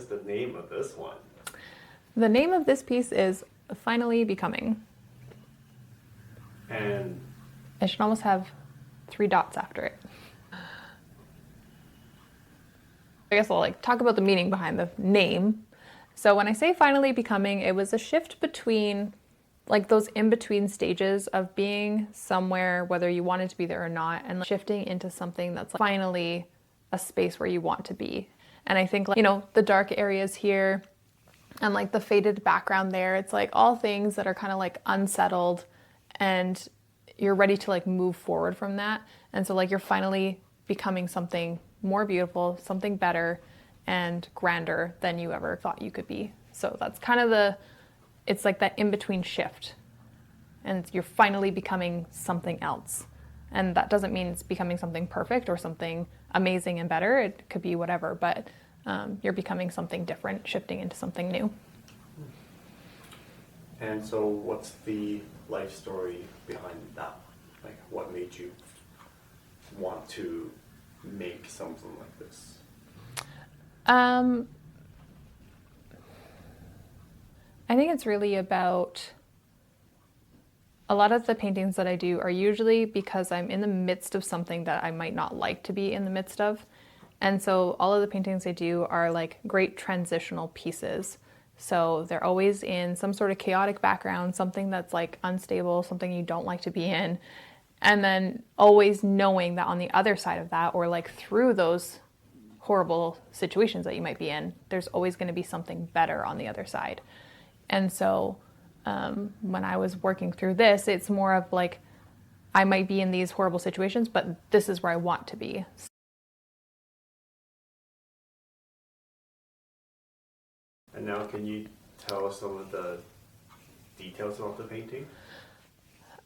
is the name of this one? The name of this piece is Finally Becoming. And it should almost have 3 dots after it. I guess I'll talk about the meaning behind the name. So when I say finally becoming, it was a shift between those in-between stages of being somewhere, whether you wanted to be there or not, and shifting into something that's finally a space where you want to be. And I think, the dark areas here and the faded background there, it's all things that are kind of unsettled, and you're ready to move forward from that. And so you're finally becoming something more beautiful, something better and grander than you ever thought you could be. So that's kind of it's that in-between shift. And you're finally becoming something else. And that doesn't mean it's becoming something perfect or something amazing and better. It could be whatever, but you're becoming something different, shifting into something new. And so what's the life story behind that? What made you want to make something like this? I think it's really about, a lot of the paintings that I do are usually because I'm in the midst of something that I might not like to be in the midst of. And so all of the paintings I do are great transitional pieces. So they're always in some sort of chaotic background, something that's unstable, something you don't like to be in. And then always knowing that on the other side of that, or through those horrible situations that you might be in, there's always going to be something better on the other side. And so when I was working through this, it's more of I might be in these horrible situations, but this is where I want to be. And now can you tell us some of the details about the painting?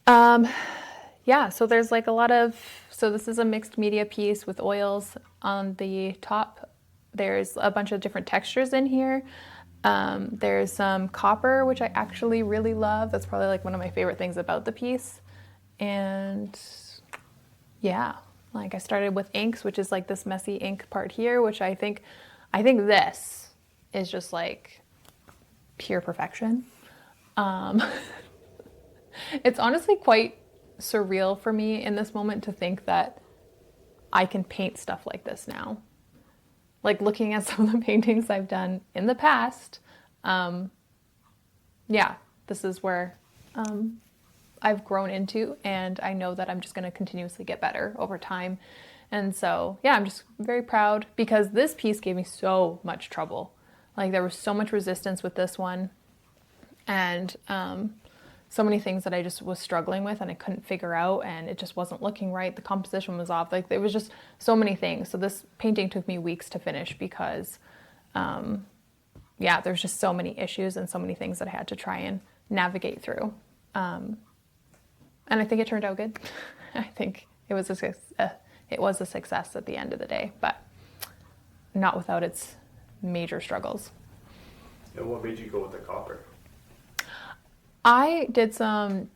Yeah, so there's a lot of, so this is a mixed media piece with oils on the top. There's a bunch of different textures in here. There's some copper, which I actually really love. That's probably one of my favorite things about the piece. And yeah, I started with inks, which is this messy ink part here, which I think this is just pure perfection. It's honestly quite surreal for me in this moment to think that I can paint stuff like this now. Looking at some of the paintings I've done in the past, yeah, this is where I've grown into, and I know that I'm just going to continuously get better over time. And so, yeah, I'm just very proud because this piece gave me so much trouble. There was so much resistance with this one, and so many things that I just was struggling with and I couldn't figure out, and it just wasn't looking right. The composition was off. There was just so many things. So this painting took me weeks to finish because, yeah, there's just so many issues and so many things that I had to try and navigate through. And I think it turned out good. I think it was a success at the end of the day, but not without its major struggles. And what made you go with the copper? I did some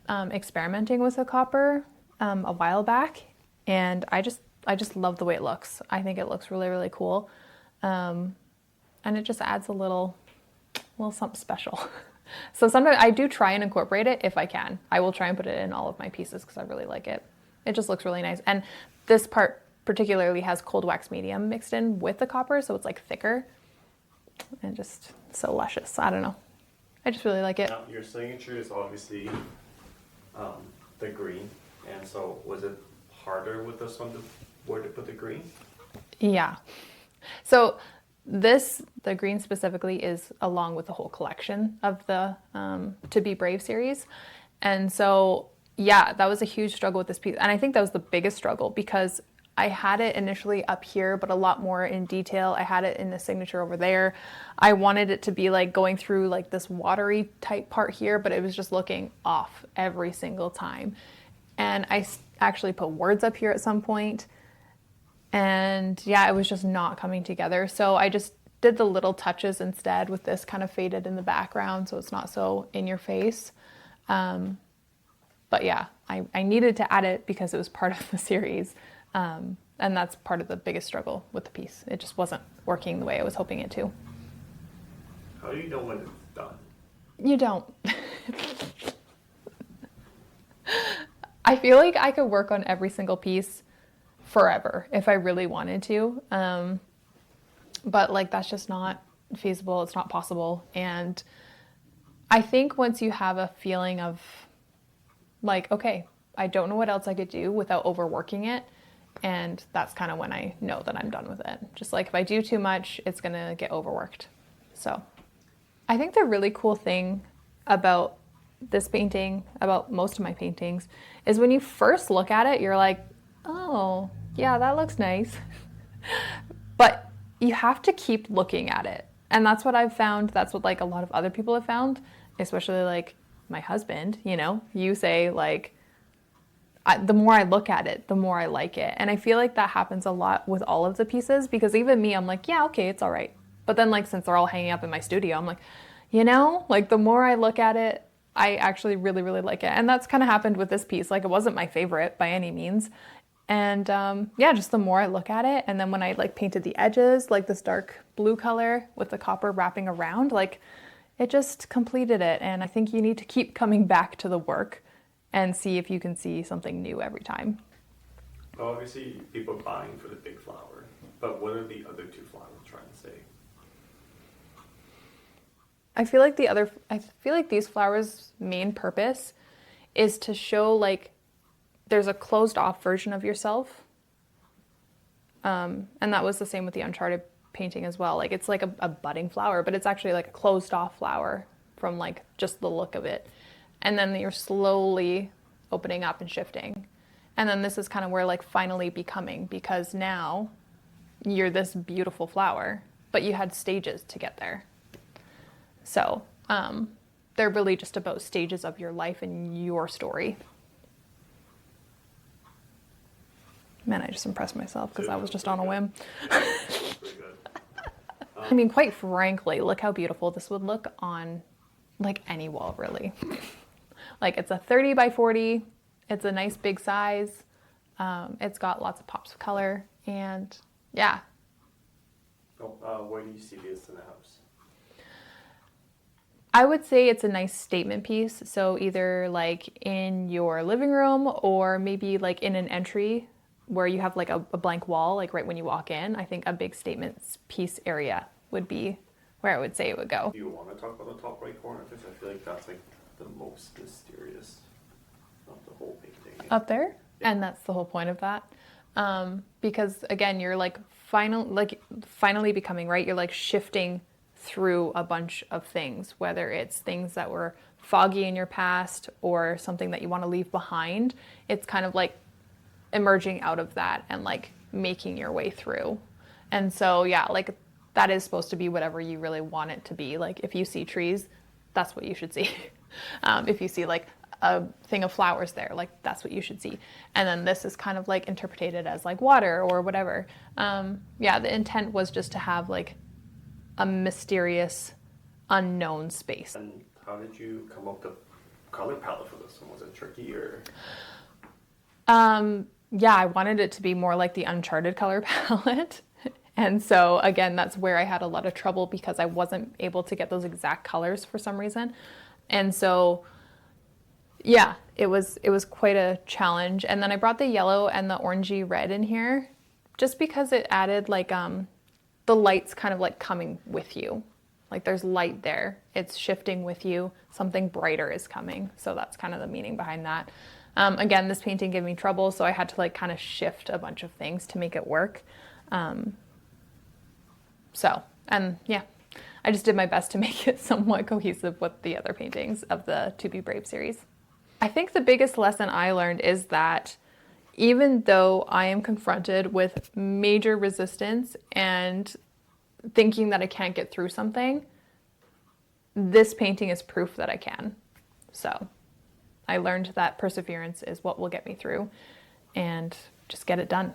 experimenting with the copper a while back, and I just love the way it looks. I think it looks really, really cool, and it just adds a little something special. So sometimes I do try and incorporate it if I can. I will try and put it in all of my pieces because I really like it. It just looks really nice, and this part particularly has cold wax medium mixed in with the copper, so it's thicker and just so luscious. I don't know. I just really like it. Now, your signature is obviously the green, and so was it harder with this one where to put the green? Yeah. So the green specifically is along with the whole collection of the To Be Brave series. And so, yeah, that was a huge struggle with this piece. And I think that was the biggest struggle because I had it initially up here, but a lot more in detail. I had it in the signature over there. I wanted it to be going through this watery type part here, but it was just looking off every single time. And I actually put words up here at some point, and yeah, it was just not coming together. So I just did the little touches instead with this kind of faded in the background, so it's not so in your face. But yeah, I needed to add it because it was part of the series. And that's part of the biggest struggle with the piece. It just wasn't working the way I was hoping it to. How do you know when it's done? You don't. I feel like I could work on every single piece forever if I really wanted to. But like that's just not feasible. It's not possible. And I think once you have a feeling of like, okay, I don't know what else I could do without overworking it. And that's kind of when I know that I'm done with it. Just like if I do too much, it's going to get overworked. So I think the really cool thing about this painting, about most of my paintings, is when you first look at it, you're like, oh, yeah, that looks nice. But you have to keep looking at it. And that's what I've found. That's what like a lot of other people have found, especially like my husband, you know, you say like, the more I look at it, the more I like it. And I feel like that happens a lot with all of the pieces because even me, I'm like, yeah, okay, it's all right. But then like, since they're all hanging up in my studio, I'm like, you know, like the more I look at it, I actually really, really like it. And that's kind of happened with this piece. Like it wasn't my favorite by any means. And yeah, just the more I look at it. And then when I like painted the edges, like this dark blue color with the copper wrapping around, like it just completed it. And I think you need to keep coming back to the work and see if you can see something new every time. Well, obviously, people are buying for the big flower, but what are the other two flowers trying to say? I feel like these flowers' main purpose is to show like there's a closed off version of yourself. And that was the same with the Uncharted painting as well. Like it's like a budding flower, but it's actually like a closed off flower from like just the look of it. And then you're slowly opening up and shifting. And then this is kind of where like finally becoming, because now you're this beautiful flower, but you had stages to get there. So they're really just about stages of your life and your story. Man, I just impressed myself because I was just on a whim. I mean, quite frankly, look how beautiful this would look on like any wall, really. Like it's a 30 by 40. It's a nice big size. It's got lots of pops of color, and yeah. Oh, where do you see this in the house? I would say it's a nice statement piece. So either like in your living room or maybe like in an entry where you have like a blank wall, like right when you walk in. I think a big statement piece area would be where I would say it would go. Do you want to talk about the top right corner? Because I feel like that's like the most mysterious of the whole painting. Up there? Yeah. And that's the whole point of that. Because again, you're like finally becoming, right? You're like shifting through a bunch of things, whether it's things that were foggy in your past or something that you want to leave behind. It's kind of like emerging out of that and like making your way through. And so, yeah, like that is supposed to be whatever you really want it to be. Like if you see trees, that's what you should see. If you see like a thing of flowers there, like that's what you should see. And then this is kind of like interpreted as like water or whatever. Yeah, the intent was just to have like a mysterious, unknown space. And how did you come up with the color palette for this one? Was it tricky or? Yeah, I wanted it to be more like the Uncharted color palette. And so again, that's where I had a lot of trouble because I wasn't able to get those exact colors for some reason. And so, yeah, it was quite a challenge. And then I brought the yellow and the orangey red in here just because it added like the light's kind of like coming with you. Like there's light there. It's shifting with you. Something brighter is coming. So that's kind of the meaning behind that. Again, this painting gave me trouble, so I had to like kind of shift a bunch of things to make it work. And yeah, I just did my best to make it somewhat cohesive with the other paintings of the To Be Brave series. I think the biggest lesson I learned is that even though I am confronted with major resistance and thinking that I can't get through something, this painting is proof that I can. So I learned that perseverance is what will get me through and just get it done.